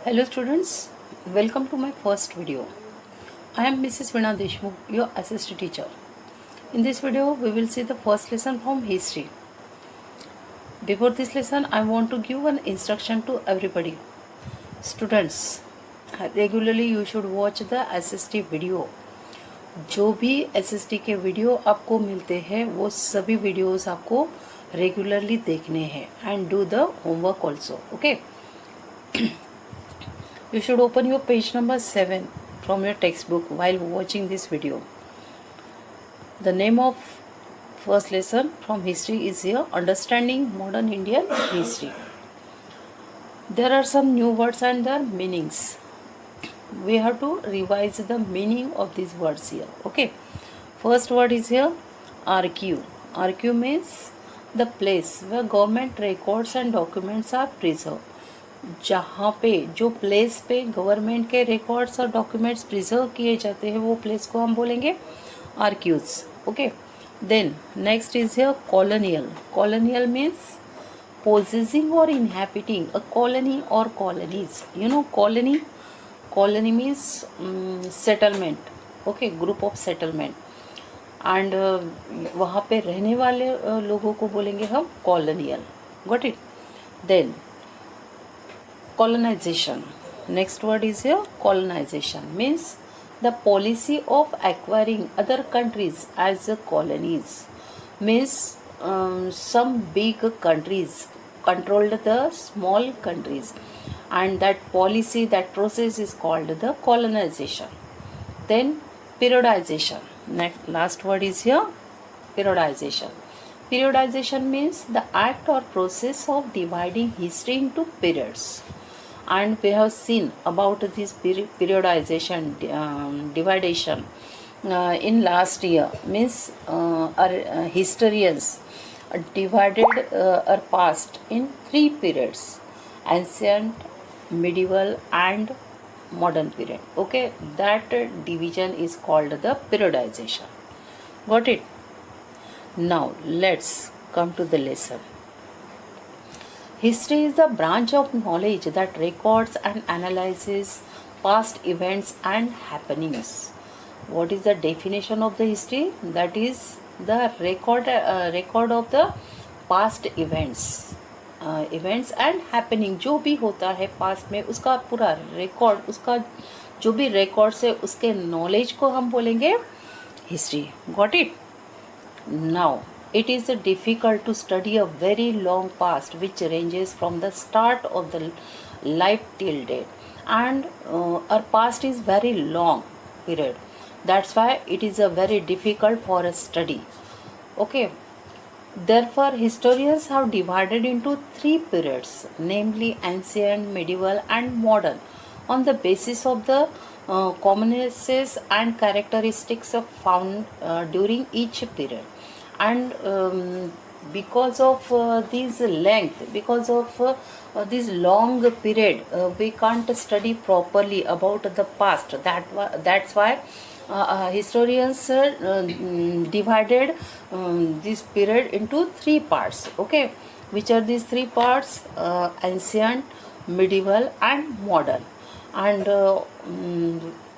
Hello students, welcome to my first video. I am Mrs. Veena Deshmukh, your assistant teacher. In this video, we will see the first lesson from history. Before this lesson, I want to give an instruction to everybody. Students, regularly you should watch the SST video. जो भी SST के video आपको मिलते हैं वो सभी videos आपको regularly देखने हैं and do the homework also. Okay, you should open your page number 7 from your textbook while watching this video. The name of first lesson from history is here, Understanding Modern Indian History. There are some new words and their meanings. We have to revise the meaning of these words here. Okay, first word is here, archive. Archive means the place where government records and documents are preserved. जहाँ पे जो place पे government के records और documents preserve किए जाते हैं वो प्लेस को हम बोलेंगे archives. Okay, then next is here colonial. Colonial means possessing or inhabiting a colony or colonies. You know colony means settlement. Okay, group of settlement. And वहाँ पे रहने वाले लोगों को बोलेंगे हम colonial. Got it. Then colonization. Next word is here, colonization means the policy of acquiring other countries as colonies. Means some big countries controlled the small countries, and that policy, that process is called the colonization. Then periodization. Next, last word is here, periodization. Periodization means the act or process of dividing history into periods. And we have seen about this periodization, dividation in last year. Means our historians divided our past in 3 periods: ancient, medieval and modern period. Okay, that division is called the periodization. Got it? Now let's come to the lesson. History is the branch of knowledge that records and analyzes past events and happenings. What is the definition of the history? That is the record of the past events and happening. जो भी होता है past में उसका पूरा record, उसका जो भी records है उसके knowledge को हम बोलेंगे history. Got it? Now it is difficult to study a very long past which ranges from the start of the life till date, and our past is very long period. That's why it is a very difficult for a study. Okay, therefore historians have divided into 3 periods, namely ancient, medieval and modern, on the basis of the commonnesses and characteristics found during each period. And because of this length, because of this long period, we can't study properly about the past. That's why historians divided this period into 3 parts. Okay, which are these 3 parts? Ancient, medieval and modern. And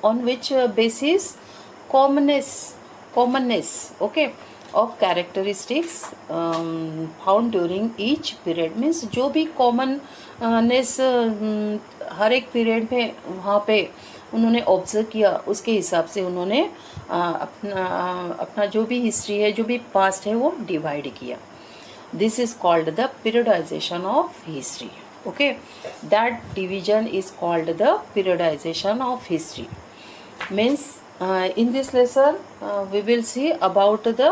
on which basis? Commonness, okay, of characteristics found during each period. Means जो भी commonness हर एक period में वहाँ पे उन्होंने observe किया उसके हिसाब से उन्होंने अपना जो भी हिस्ट्री है, जो भी पास्ट है वो डिवाइड किया. This is called the periodisation of history. Okay, that division is called the periodisation of history. Means in this lesson we will see about the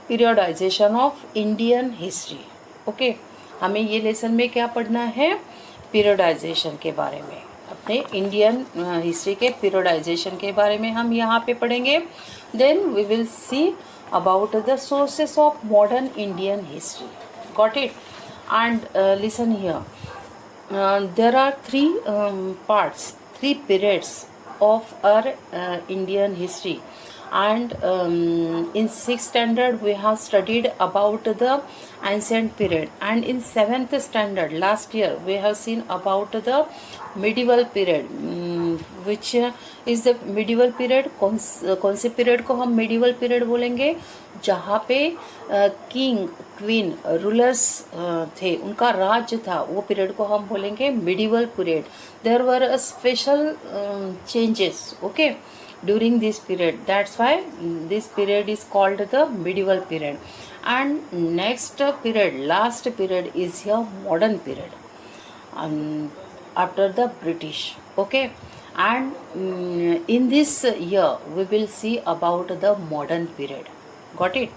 periodization of Indian history. Okay, हमें ये lesson में क्या पढ़ना है? Periodisation के बारे में. अपने इंडियन हिस्ट्री के पीरियडाइजेशन के बारे में हम यहाँ पे पढ़ेंगे. Then we will see about the sources of modern Indian history. Got it? And listen here, there are 3 parts, 3 periods of our Indian history, And in sixth standard we have studied about the ancient period, and in seventh standard last year we have seen about the medieval period, which is the medieval period. कौन से period को हम medieval period बोलेंगे? जहाँ पे king queen rulers थे, उनका राज्य था, वो पीरियड को हम बोलेंगे medieval period. There were a special changes, okay, during this period. That's why this period is called the medieval period. And next period, last period is here modern period, after the British, okay. And in this year we will see about the modern period. Got it,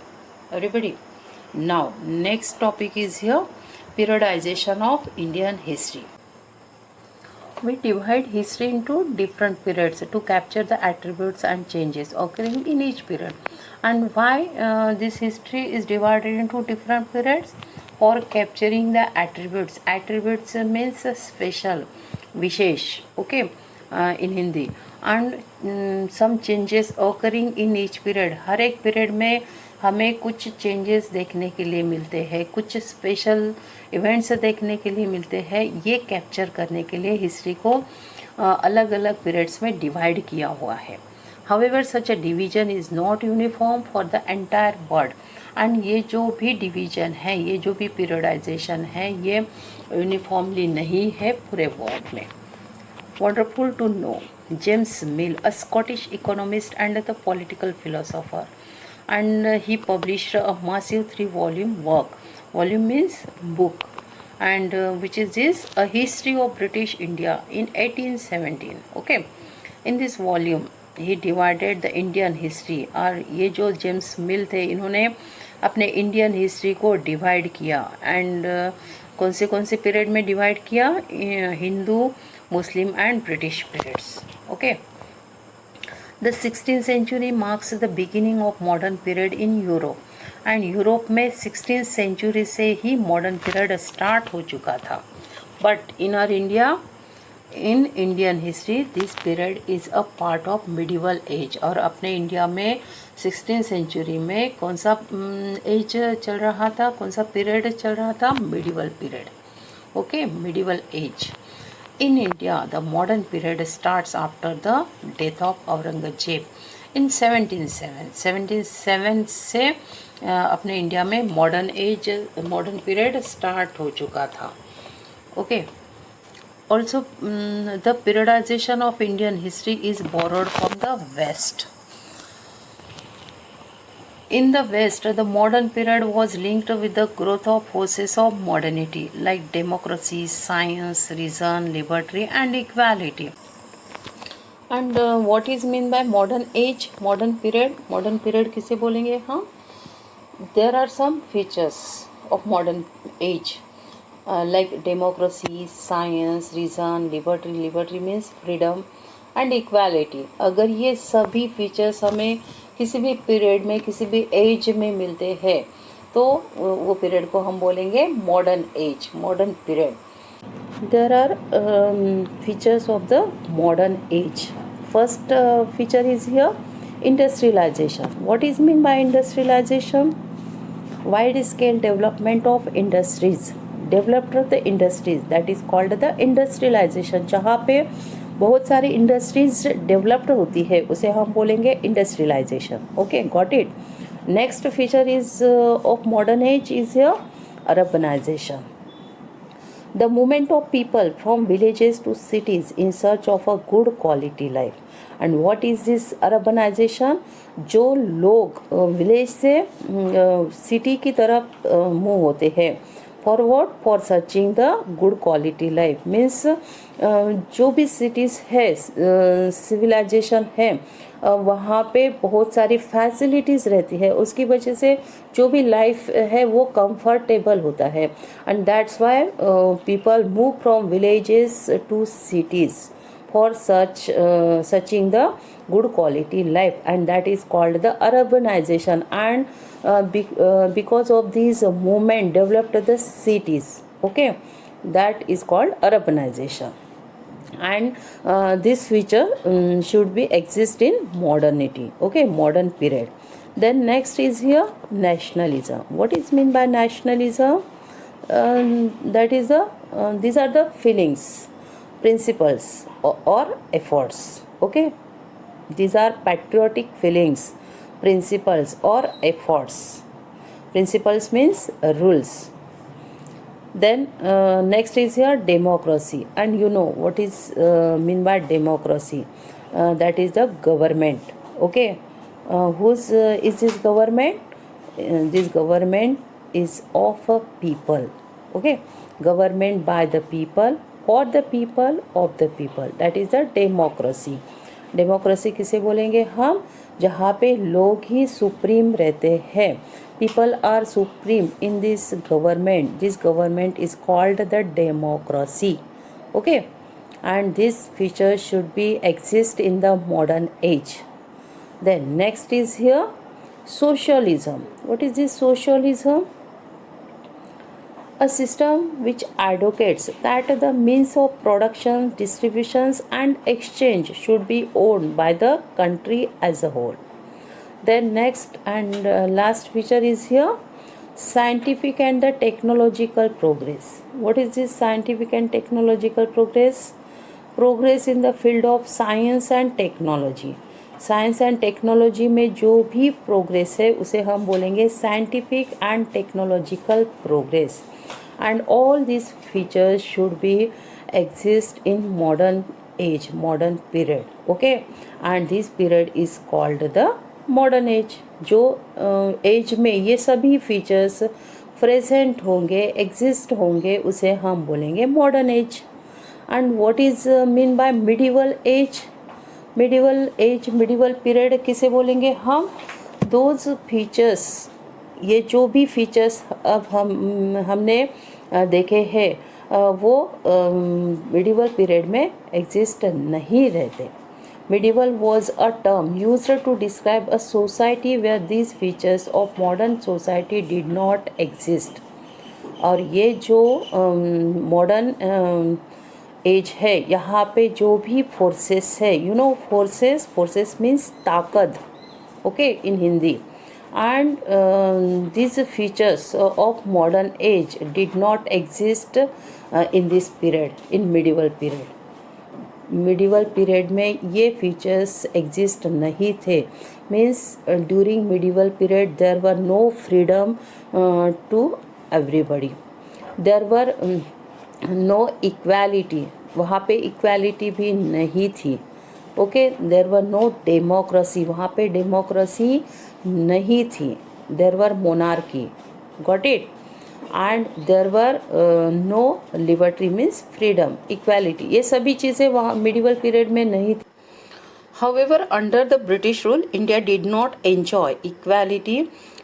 everybody? Now next topic is here periodization of Indian history. We divide history into different periods to capture the attributes and changes occurring in each period. And why this history is divided into different periods? For capturing the attributes. Attributes means special, vishesh, okay, in Hindi. And some changes occurring in each period. हर एक period में हमें कुछ changes देखने के लिए मिलते हैं, कुछ स्पेशल इवेंट्स देखने के लिए मिलते हैं. ये कैप्चर करने के लिए हिस्ट्री को अलग अलग पीरियड्स में डिवाइड किया हुआ है. However such a division is not uniform for the entire world. And ये जो भी डिवीजन है, ये जो भी पीरियडाइजेशन है, ये यूनिफॉर्मली नहीं है पूरे वर्ल्ड में. Wonderful to know. James Mill, a Scottish economist and the political philosopher, and he published a massive 3-volume work. Volume means book, and which is this a history of British India in 1817. Okay, in this volume he divided the Indian history. और ये जो James मिल थे, इन्होंने अपने Indian history को divide किया. And कौन से पीरियड में डिवाइड किया? Hindu, Muslim and British periods. Okay. The 16th century marks the beginning of modern period in Europe. And Europe में 16th century से ही modern period start हो चुका था. But in our India, in Indian history, this period is a part of medieval age. और अपने India में 16th century में कौन सा एज चल रहा था, कौन सा पीरियड चल रहा था? medieval period. Okay, medieval age. In India, the modern period starts after the death of Aurangzeb in 1707. 1707 से अपने इंडिया में मॉडर्न पीरियड स्टार्ट हो चुका था. Okay. Also, the periodization of Indian history is borrowed from the West. In the West, the modern period was linked with the growth of forces of modernity like democracy, science, reason, liberty and equality. And what is mean by modern age, modern period? Modern period किसे बोलेंगे हम? There are some features of modern age like democracy, science, reason, liberty. Liberty means freedom and equality. अगर ये सभी features हमें किसी भी period में, किसी भी एज में मिलते हैं, तो वो पीरियड को हम बोलेंगे modern age, modern period. There are features of the modern age. First feature is here industrialisation. What is mean by industrialisation? Wide scale development of industries. Developed the industries, that is called the industrialisation. जहाँ पे बहुत सारी industries developed होती है, उसे हम बोलेंगे industrialisation. Okay, got it. Next feature is of modern age is urbanisation. The movement of people from villages to cities in search of a good quality life. And what is this urbanisation? जो लोग village से city की तरफ move होते हैं. For what? For searching the good quality life. Means जो भी cities है, सिविलाइजेशन है, वहाँ पे बहुत सारी फैसिलिटीज़ रहती है, उसकी वजह से जो भी लाइफ है वो कंफर्टेबल होता है. And that's why people move from villages to cities for searching the good quality life, and that is called the urbanization. And because of these movement developed the cities. Okay, that is called urbanization. and this feature should be exist in modernity, okay, modern period. Then next is here nationalism. What is mean by nationalism? That is the these are the feelings, principles, or efforts, okay. These are patriotic feelings, principles, or efforts. Principles means rules. Then next is here democracy, and you know what is mean by democracy? That is the government. Okay, whose is this government? This government is of a people. Okay, government by the people, for the people, of the people. That is the democracy. Democracy किसे बोलेंगे हम? जहाँ पे लोग ही supreme रहते हैं. People are supreme in this government. This government is called the democracy. Okay, and this feature should be exist in the modern age. Then next is here socialism. What is this socialism? A system which advocates that the means of production, distributions, and exchange should be owned by the country as a whole. Then next and last feature is here scientific and the technological progress. What is this scientific and technological progress? Progress in the field of science and technology. Science and technology में जो भी progress है उसे हम बोलेंगे scientific and technological progress. And all this features should be exist in modern age, modern period. Okay, and this period is called the modern as. जो as में ये सभी फीचर्स प्रेजेंट होंगे, एग्जिस्ट होंगे, उसे हम बोलेंगे modern age. And what is mean by medieval age? Medieval age, medieval period किसे बोलेंगे हम? दोज फीचर्स, ये जो भी फीचर्स अब हमने देखे हैं वो मिडिवल पीरियड में एग्जिस्ट नहीं रहते. Medieval was a term used to describe a society where these features of modern society did not exist. और ये जो मॉडर्न एज है, यहाँ पे जो भी फोर्सेस है, you know forces, forces means ताकत, okay, in Hindi. And this features of modern age did not exist in this period, in medieval period. Medieval period में ये फीचर्स एग्जिस्ट नहीं थे. Means during medieval period there were no freedom to everybody. There were no equality, वहाँ पे equality भी नहीं थी. Okay, there were no democracy, वहाँ पे डेमोक्रेसी नहीं थी. There were monarchy, got it. And there were no liberty means freedom, equality, ये सभी चीज़ें वहाँ मिडिवल पीरियड में नहीं थी. However, under the British rule, India did not enjoy equality,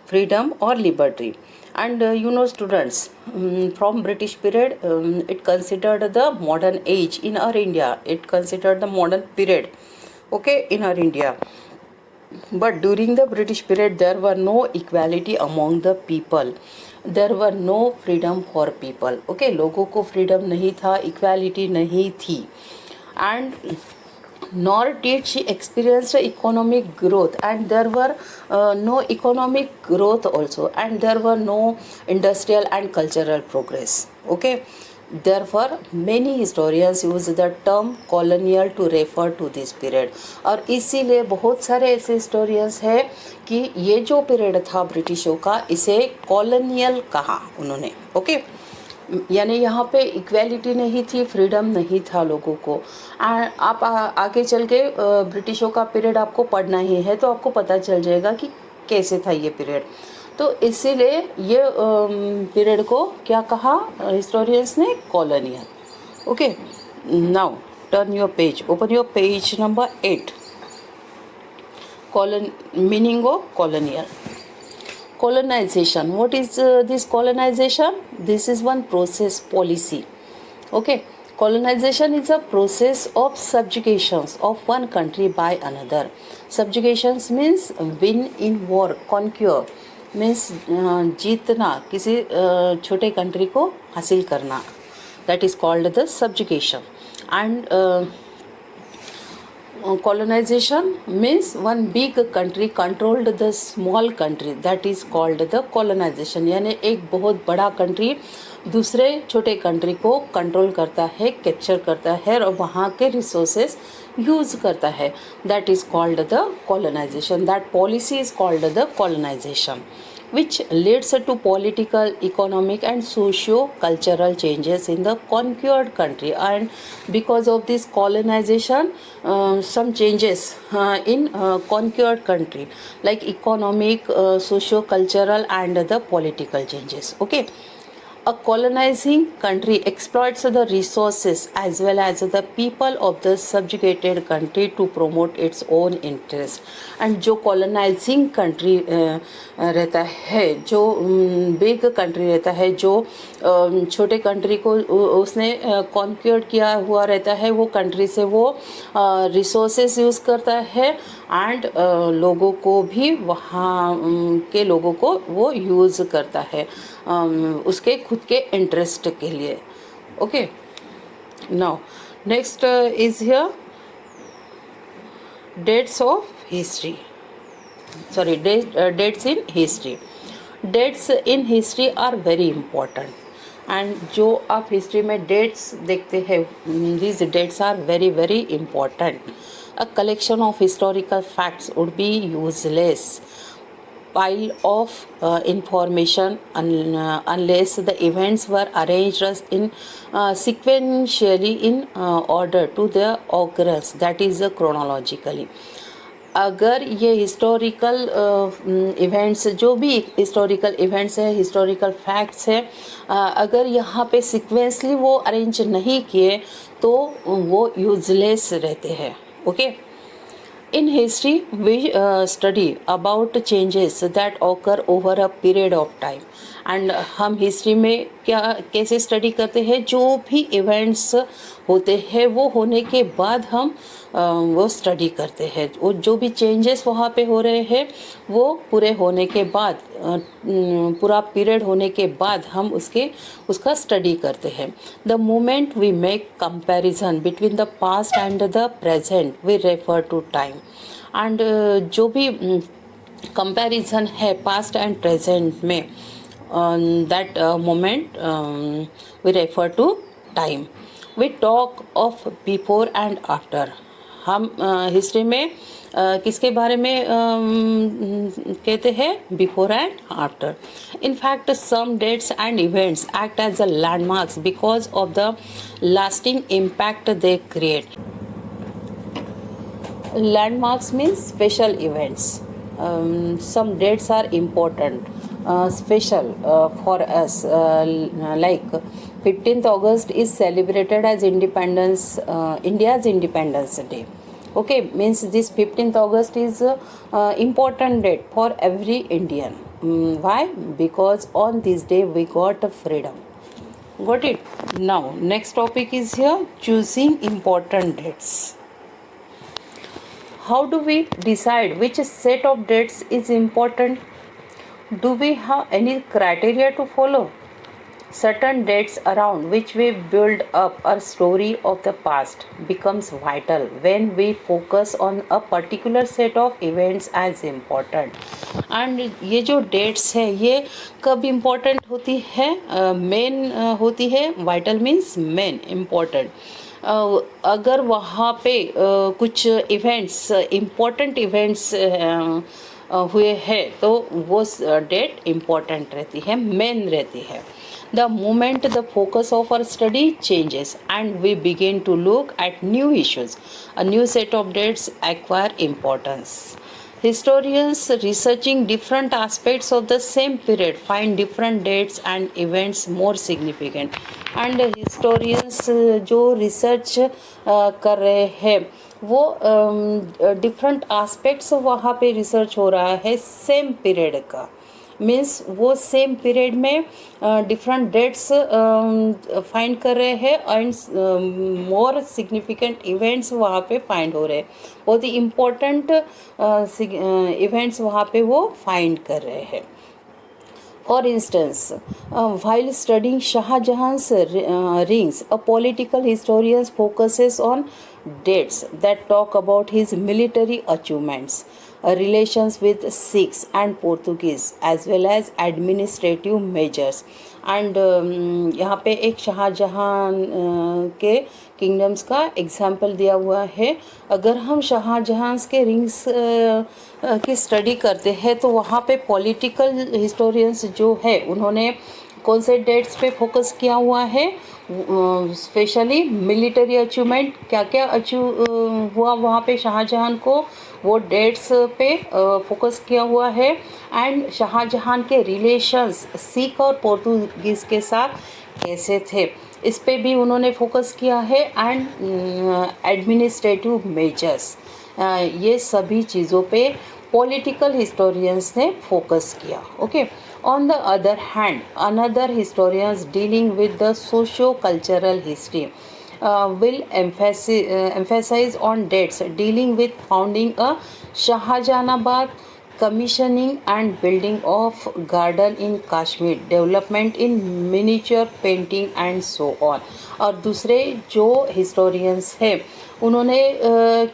freedom or liberty. And you know students, from British period, it considered the modern age in our India. It considered the modern period, okay, in our India. But during the British period, there were no equality among the people. There were no freedom for people. Okay, लोगों को freedom नहीं था, equality नहीं थी. And nor did she experience economic growth, and there were no economic growth also, and there were no industrial and cultural progress. Okay, therefore many historians use the term colonial to refer to this period. और इसीलिए बहुत सारे ऐसे historians हैं कि ये जो period था ब्रिटिशों का, इसे कॉलोनियल कहा उन्होंने. ओके, यानी यहाँ पे इक्वालिटी नहीं थी, फ्रीडम नहीं था लोगों को. आप आगे चल के ब्रिटिशों का पीरियड आपको पढ़ना ही है तो आपको पता चल जाएगा कि कैसे था ये पीरियड. तो इसीलिए ये पीरियड को क्या कहा हिस्टोरियंस ने? Colonial. Okay, now turn your page, open your page number 8. Meaning of colonial. Colonization. What is this colonization? This is one process, policy. Okay, colonization is a process of subjugations of one country by another. Subjugations means win in war, conquer means जीतना, किसी छोटे country को हासिल करना. That is called the subjugation. And colonization means one big country controlled the small country, that is called the colonization. यानी एक बहुत बड़ा कंट्री दूसरे छोटे कंट्री को कंट्रोल करता है, कैप्चर करता है और वहाँ के रिसोर्सेज यूज़ करता है, that is called the colonization. That policy is called the colonization, which leads to political, economic and socio-cultural changes in the conquered country. And because of this colonization, some changes in conquered country, like economic, socio-cultural and the political changes. Okay. A colonizing country exploits the resources as well as the people of the subjugated country to promote its own interest. And जो colonizing country रहता है, जो big country रहता है, जो छोटे country को उसने conquer किया हुआ रहता है, वो country से वो resources use करता है and लोगों को भी वहाँ के लोगों को वो यूज़ करता है उसके खुद के इंटरेस्ट के लिए. Okay, now next is here dates of history, sorry dates in history. Dates in history are very important. And जो आप हिस्ट्री में डेट्स देखते हैं, these dates are very very important. A collection of historical facts would be useless pile of information unless the events were arranged in sequentially in order to their occurrence, that is chronologically. अगर ये historical events, जो भी historical events है, historical facts है, अगर यहाँ पे sequentially वो अरेंज नहीं किए तो वो यूजलेस रहते हैं. Okay. In history, we study about changes that occur over a period of time. And हम हिस्ट्री में क्या कैसे स्टडी करते हैं, जो भी इवेंट्स होते हैं वो होने के बाद हम वो स्टडी करते हैं. वो जो भी चेंजेस वहाँ पे हो रहे हैं वो पूरे होने के बाद, पूरा पीरियड होने के बाद हम उसका स्टडी करते हैं. The moment we make comparison between the past and the present we refer to time. And जो भी कंपैरिजन है पास्ट एंड प्रेजेंट में, that moment we refer to time. We talk of before and after. हम history में किसके बारे में कहते हैं? Before and after. In fact some dates and events act as a landmarks because of the lasting impact they create. Landmarks means special events. Some dates are important, special for us. Like 15th August is celebrated as Independence, India's Independence Day. Okay, means this 15th August is important date for every Indian. Why? Because on this day we got freedom. Got it? Now next topic is here, choosing important dates. How do we decide which set of dates is important? Do we have any criteria to follow? Certain dates around which we build up a story of the past becomes vital when we focus on a particular set of events as important. And ये जो dates है ये कब important होती है? Main होती है. Vital means main, important. अगर वहाँ पे कुछ इवेंट्स, इम्पोर्टेंट इवेंट्स हुए हैं तो वो डेट इम्पोर्टेंट रहती है, मेन रहती है. The moment the focus of our study changes and we begin to look at new issues, a new set of dates acquire importance. Historians researching different aspects of the same period find different dates and events more significant. And historians जो research कर रहे हैं वो different aspects वहाँ पे research हो रहा है same period का. मीन्स वो सेम पीरियड में डिफरेंट डेट्स फाइंड कर रहे हैं एंड मोर सिग्निफिकेंट इवेंट्स वहाँ पे फाइंड हो रहे हैं. बहुत ही इम्पोर्टेंट इवेंट्स वहाँ पे वो फाइंड कर रहे हैं. For instance, while studying Shah Jahan's rings, a political historian focuses on dates that talk about his military achievements, relations with Sikhs and Portuguese, as well as administrative measures. And यहाँ पे एक शाहजहाँ के kingdoms का example दिया हुआ है. अगर हम शाहजहाँ के रिंग्स की स्टडी करते हैं तो वहाँ पे पॉलिटिकल हिस्टोरियंस जो है उन्होंने कौन से डेट्स पे फोकस किया हुआ है, स्पेशली मिलिट्री अचीवमेंट, क्या क्या अचीव हुआ वहाँ पे शाहजहाँ को, वो डेट्स पे फोकस किया हुआ है. एंड शाहजहाँ के रिलेशंस सिख और पोर्तुगीज़ के साथ कैसे थे, इस पे भी उन्होंने फोकस किया है. एंड एडमिनिस्ट्रेटिव मेजर्स, ये सभी चीज़ों पे पॉलिटिकल हिस्टोरियंस ने फोकस किया. Okay. On the other hand, another historians dealing with the socio-cultural history will emphasize on dates dealing with founding a Shahjahanabad, commissioning and building of garden in Kashmir, development in miniature painting and so on. और दूसरे जो historians है उन्होंने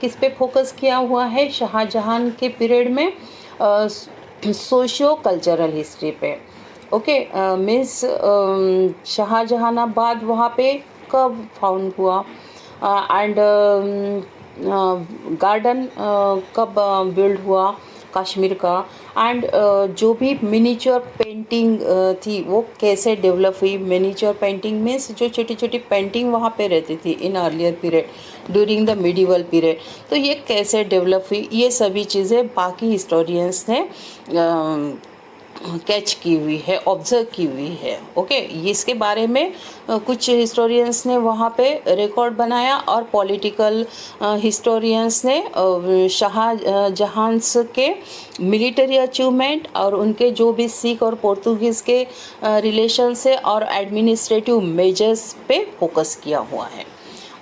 किस पे focus किया हुआ है शाहजहाँ के पीरियड में, सोशियो कल्चरल हिस्ट्री पे. ओके. मीन्स शाहजहानाबाद वहाँ पे कब फाउंड हुआ, एंड गार्डन कब बिल्ड हुआ कश्मीर का, एंड जो भी मिनीचर पेंटिंग थी वो कैसे डेवलप हुई. मिनीचर पेंटिंग मीन्स जो छोटी छोटी पेंटिंग वहाँ पे रहती थी in earlier period during the medieval period, तो ये कैसे डेवलप हुई, ये सभी चीज़ें बाकी हिस्टोरियंस ने कैच की हुई है, ऑब्जर्व की हुई है. ओके. इसके बारे में कुछ हिस्टोरियंस ने वहाँ पे रिकॉर्ड बनाया और पॉलिटिकल हिस्टोरियंस ने शाहजहाँ के मिलिट्री अचीवमेंट और उनके जो भी सिख और पोर्तुगीज़ के रिलेशन से और एडमिनिस्ट्रेटिव मेजर्स पे फोकस किया हुआ है.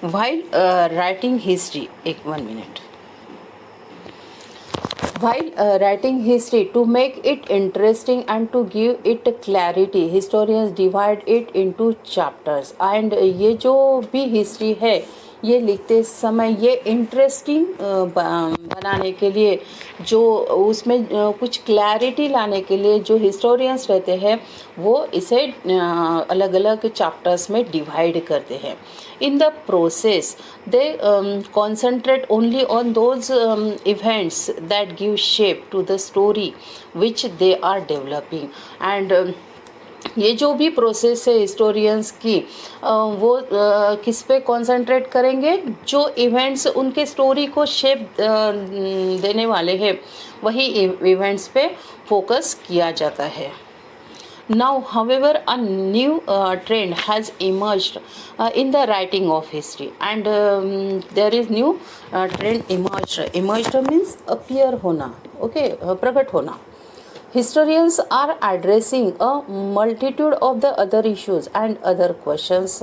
वाइल राइटिंग हिस्ट्री, एक 1 minute. While writing history, to make it interesting and to give it clarity, historians divide it into chapters. And ये जो भी हिस्ट्री है ये लिखते समय ये इंटरेस्टिंग बनाने के लिए, जो उसमें कुछ क्लैरिटी लाने के लिए जो हिस्टोरियंस रहते हैं वो इसे अलग अलग चैप्टर्स में डिवाइड करते हैं. In the process, they concentrate only on those events that give shape to the story which they are developing. And ये जो भी प्रोसेस है हिस्टोरियंस की वो किस पे कंसंट्रेट करेंगे, जो इवेंट्स उनके स्टोरी को शेप देने वाले हैं वही इवेंट्स पे फोकस किया जाता है. Now, however, a new trend has emerged in the writing of history, and there is new trend emerged. Emerged means appear होना, okay, प्रकट होना. Historians are addressing a multitude of the other issues and other questions,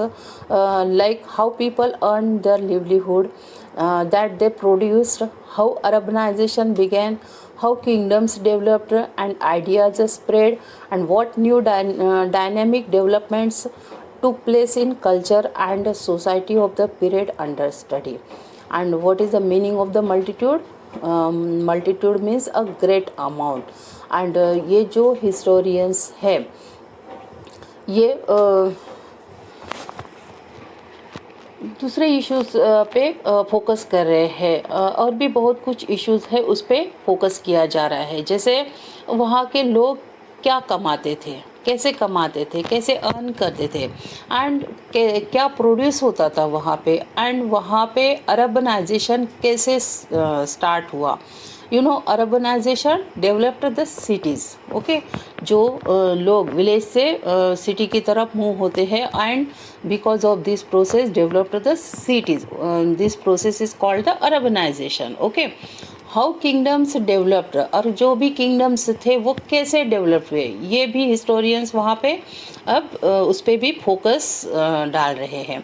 like how people earn their livelihood, that they produced, how urbanization began, how kingdoms developed and ideas spread, and what new dynamic developments took place in culture and society of the period under study. And what is the meaning of the multitude? Multitude means a great amount. And ये जो historians है ये दूसरे issues पे focus कर रहे हैं, और भी बहुत कुछ इश्यूज है उस पे फोकस किया जा रहा है. जैसे वहाँ के लोग क्या कमाते थे, कैसे कमाते थे, कैसे अर्न करते थे, एंड क्या प्रोड्यूस होता था वहाँ पे, एंड वहाँ पे अर्बनाइजेशन कैसे स्टार्ट हुआ. You know, urbanisation developed the cities. Okay. जो लोग विलेज से सिटी की तरफ मूव होते हैं, and because of this process developed the cities. This process is called the urbanisation. Okay. How kingdoms developed, और जो भी किंगडम्स थे वो कैसे डेवलप हुए, ये भी हिस्टोरियंस वहाँ पे अब उस पर भी फोकस डाल रहे हैं.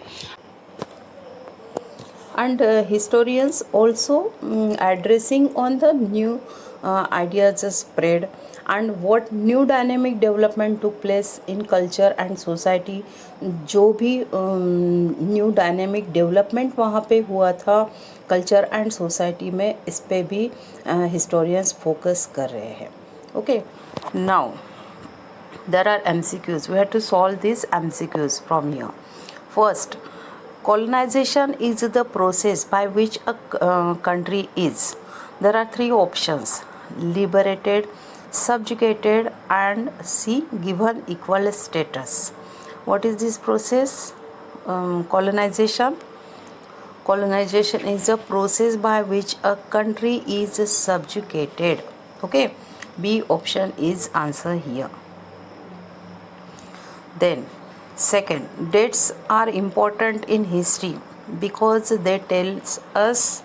And historians also addressing on the new ideas spread and what new dynamic development took place in culture and society, जो भी न्यू डायनेमिक डेवलपमेंट वहाँ पे हुआ था कल्चर एंड सोसाइटी में, इस पे भी हिस्टोरियंस फोकस कर रहे हैं. Okay, now there are MCQs. We have to solve these MCQs from here. First, colonization is the process by which a country is. There are three options: liberated, subjugated, and C, given equal status. What is this process? Colonization. Colonization is a process by which a country is subjugated. Okay, B option is answer here. Then second, dates are important in history because they tells us.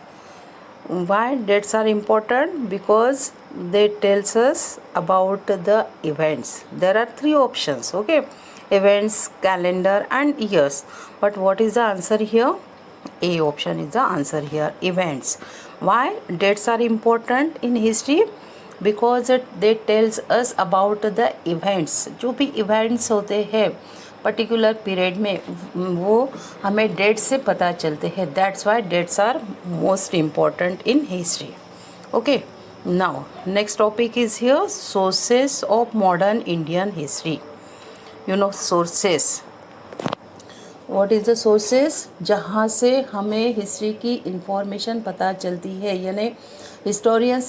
Why dates are important? Because they tells us about the events. There are three options. Okay, events, calendar and years, but what is the answer here? A option is the answer here, events. Why dates are important in history? Because they tells us about the events. जो भी events होते हैं particular period में, वो हमें date से पता चलते हैं. That's why dates are most important in history. Okay, now next topic is here, sources of modern Indian history. You know sources, what is the sources? जहाँ से हमें हिस्ट्री की इंफॉर्मेशन पता चलती है, यानी historians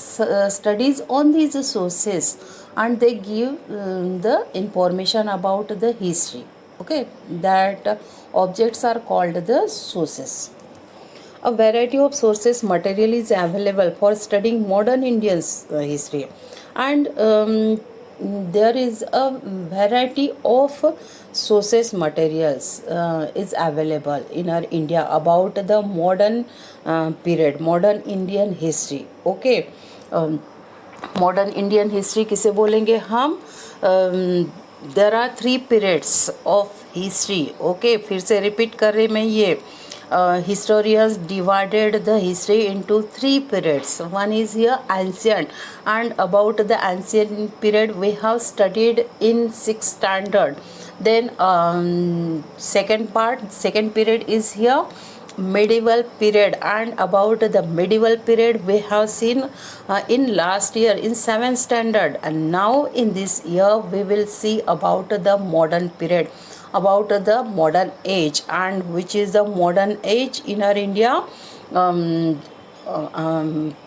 studies on these sources and they give the information about the history. Okay, that objects are called the sources. A variety of sources material is available for studying modern Indian history, and there is a variety of sources materials is available in our India about the modern period, modern Indian history. Okay, modern Indian history किसे बोलेंगे हम? There are three periods of history. Okay, फिर से repeat कर रही मैं ये. Historians divided the history into three periods. One is here ancient, and about the ancient period we have studied in 6th standard. Then second period is here medieval period, and about the medieval period we have seen in last year in 7th standard, and now in this year we will see about the modern period, about the modern age. And which is the modern age in our India?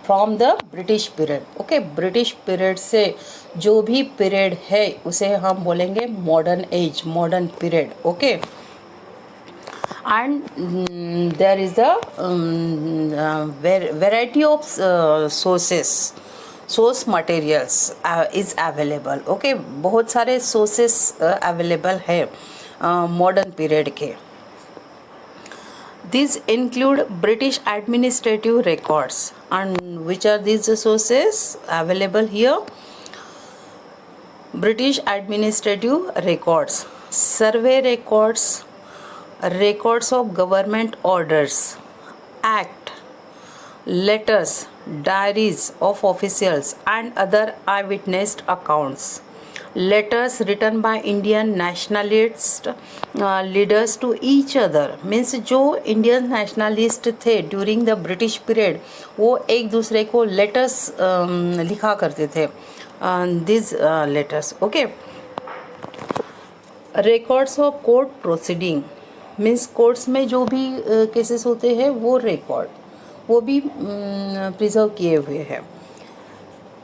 From the British period. Okay, British period से जो भी period है उसे हम बोलेंगे modern age, modern period. Okay, and there is a variety of source materials is available. Okay, बहुत सारे sources available है मॉडर्न पीरियड के. These include British administrative records, and which are these sources available here? British administrative records, survey records, records of government orders, act, letters, diaries of officials and other eyewitness accounts, letters written by Indian nationalist leaders to each other. Means जो Indian nationalist थे during the British period, वो एक दूसरे को letters लिखा करते थे. This letters. Okay, records of court proceeding, means courts में जो भी केसेस होते हैं वो रिकॉर्ड, वो भी प्रिजर्व किए हुए हैं,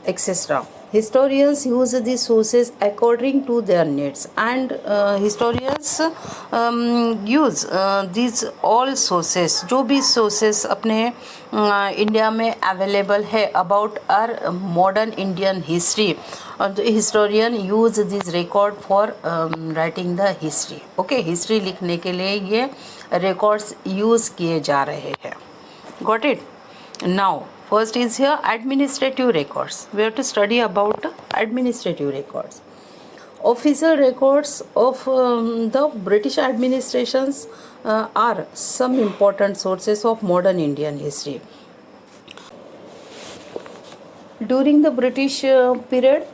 etcetera. Historians use these sources according to their needs, and historians use these all sources, जो भी sources अपने इंडिया में अवेलेबल है about our modern Indian history. The historian use this record for writing the history. Okay, history लिखने के लिए ये records use किए जा रहे हैं. Got it? Now first is here administrative records. We have to study about administrative records. Official records of the British administrations are some important sources of modern Indian history. During the British period,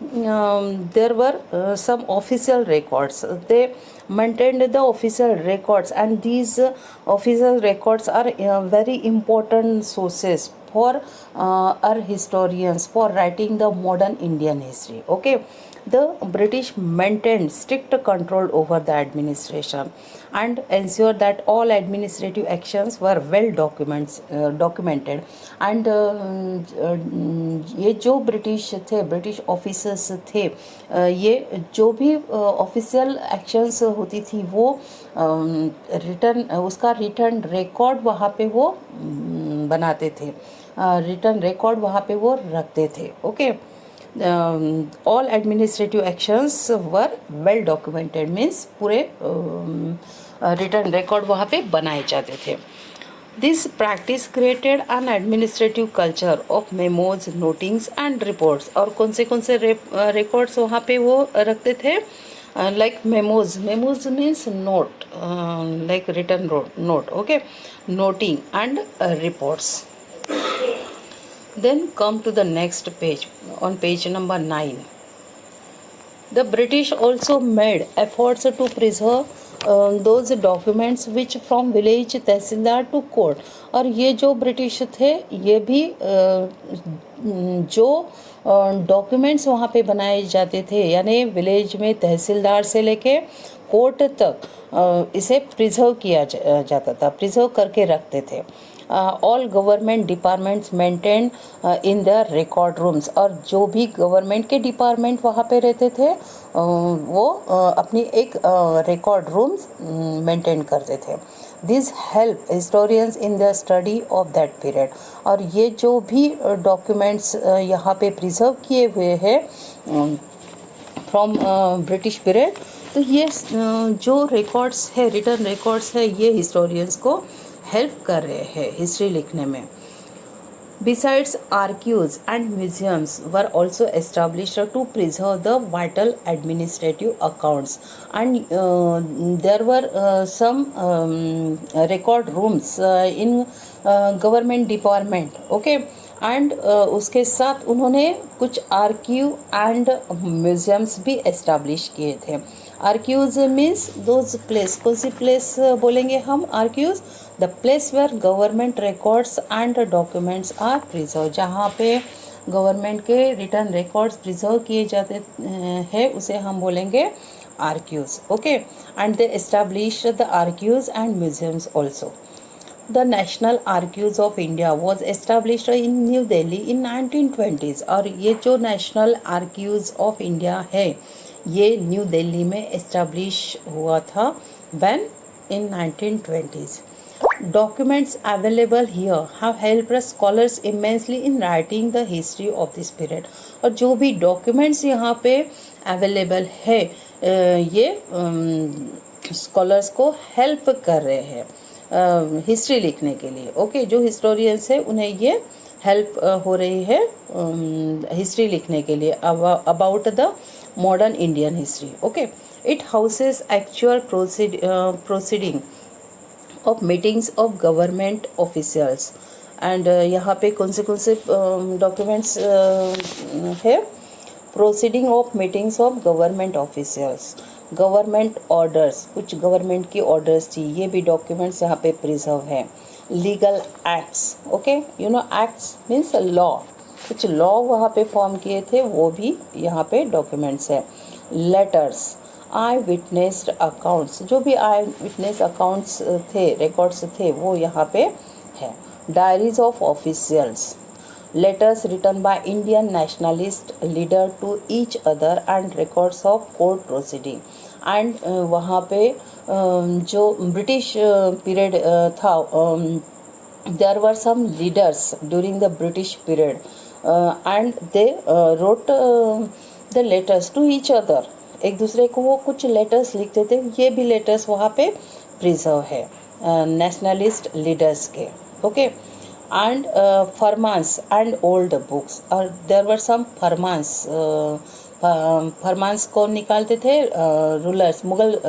there were some official records. They maintained the official records, and these official records are very important sources for our historians for writing the modern Indian history. Okay, the British maintained strict control over the administration and ensured that all administrative actions were well documented. And ये जो British थे, British officers थे, ये जो भी official actions होती थी वो रिटर्न, उसका रिटर्न रिकॉर्ड वहाँ पे वो बनाते थे, रिटर्न रिकॉर्ड वहाँ पे वो रखते थे. Okay, all administrative actions were well documented, means पूरे रिटर्न रिकॉर्ड वहाँ पे बनाए जाते थे. This practice created an administrative culture of memos, notings and reports. और कौन से रिकॉर्ड्स वहाँ पे वो रखते थे? Like memos. Memos means note, like return note. Okay, noting and reports. Then come to the next page, on page number 9. The British also made efforts to preserve those documents which from village tehsildar to court. और ये जो British थे ये भी जो documents वहाँ पे बनाए जाते थे, यानी विलेज में तहसीलदार से लेके कोर्ट तक इसे प्रिजर्व किया जाता था, प्रिजर्व करके रखते थे. All government departments maintain in the record rooms. और जो भी गवर्नमेंट के डिपार्टमेंट वहाँ पे रहते थे वो अपनी एक रिकॉर्ड रूम्स मेंटेन करते थे. This help historians in the study of that period. और ये जो भी डॉक्यूमेंट्स यहाँ पे प्रिजर्व किए हुए हैं फ्रॉम ब्रिटिश पीरियड, तो ये जो रिकॉर्ड्स है, रिटर्न रिकॉर्ड्स है, ये हिस्टोरियंस को हेल्प कर रहे हैं हिस्ट्री लिखने में. Besides, archives and museums were also established to preserve the vital administrative accounts, and there were some record rooms in government department. Okay, and उसके साथ उन्होंने कुछ आर्कीव एंड म्यूज़ियम्स भी एस्टैब्लिश किए थे. Archives means those place. कौन सी place बोलेंगे हम? Archives, the place where government records and documents are preserve. जहाँ पे गवर्नमेंट के रिटर्न रिकॉर्ड्स प्रिजर्व किए जाते हैं उसे हम बोलेंगे archives. Okay, and they establish the archives and museums also. The National Archives of India was established in New Delhi in 1920s. और ये जो नेशनल आर्कीव्स ऑफ इंडिया है ये न्यू दिल्ली में एस्टैब्लिश हुआ था when in 1920s. Documents available here have helped scholars immensely in writing the history of this period. और जो भी डॉक्यूमेंट्स यहाँ पे अवेलेबल है ये स्कॉलर्स को हेल्प कर रहे हैं हिस्ट्री लिखने के लिए. ओके, जो हिस्टोरियंस है उन्हें ये हेल्प हो रही है हिस्ट्री लिखने के लिए about the modern Indian history. Okay, it houses actual proceeding of meetings of government officials. And यहाँ पे कौन से डॉक्यूमेंट्स है? Proceeding of meetings of government officials, government orders, कुछ गवर्नमेंट की ऑर्डर्स थी, ये भी डॉक्यूमेंट्स यहाँ पे प्रिजर्व हैं. Legal acts. Okay, you know acts means law. कुछ लॉ वहाँ पे फॉर्म किए थे वो भी यहाँ पे डॉक्यूमेंट्स हैं. लेटर्स, आई विटनेस्ड अकाउंट्स, जो भी आई विटनेस अकाउंट्स थे, रिकॉर्ड्स थे, वो यहाँ पे है. Diaries of officials, letters written by Indian nationalist leader to each other and records of court proceeding. and वहाँ पे जो ब्रिटिश पीरियड था, there were some leaders during the British period and they wrote the letters to each other. एक दूसरे को वो कुछ letters लिखते थे, ये भी लेटर्स वहाँ पे प्रिजर्व है नेशनलिस्ट लीडर्स के. Okay, and farmans and old books. और there were some farmans. फरमान्स कौन निकालते थे? Rulers, Mughal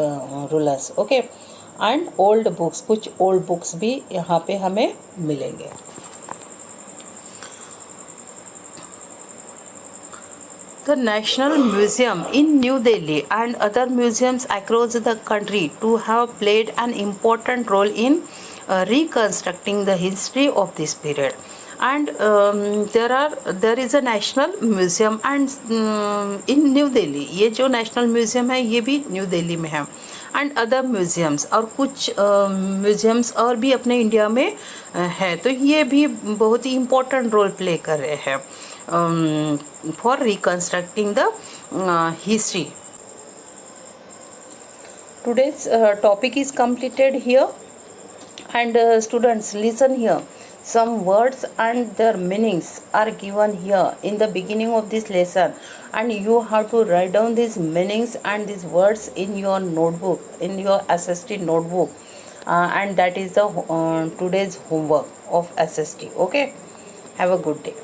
rulers. Okay, and old books, कुछ ओल्ड बुक्स भी यहाँ पे हमें मिलेंगे. the National Museum in New Delhi and other museums across the country to have played an important role in reconstructing the history of this period. And there is a national museum and in New Delhi, ये जो national museum है ये भी new Delhi में है. And other museums और कुछ museums और भी अपने इंडिया में है, तो ये भी बहुत ही इम्पोर्टेंट रोल प्ले कर रहे हैं for reconstructing the history. Today's topic is completed here, and students listen here. Some words and their meanings are given here in the beginning of this lesson, and you have to write down these meanings and these words in your notebook, in your SST notebook, and that is the today's homework of SST. Okay, have a good day.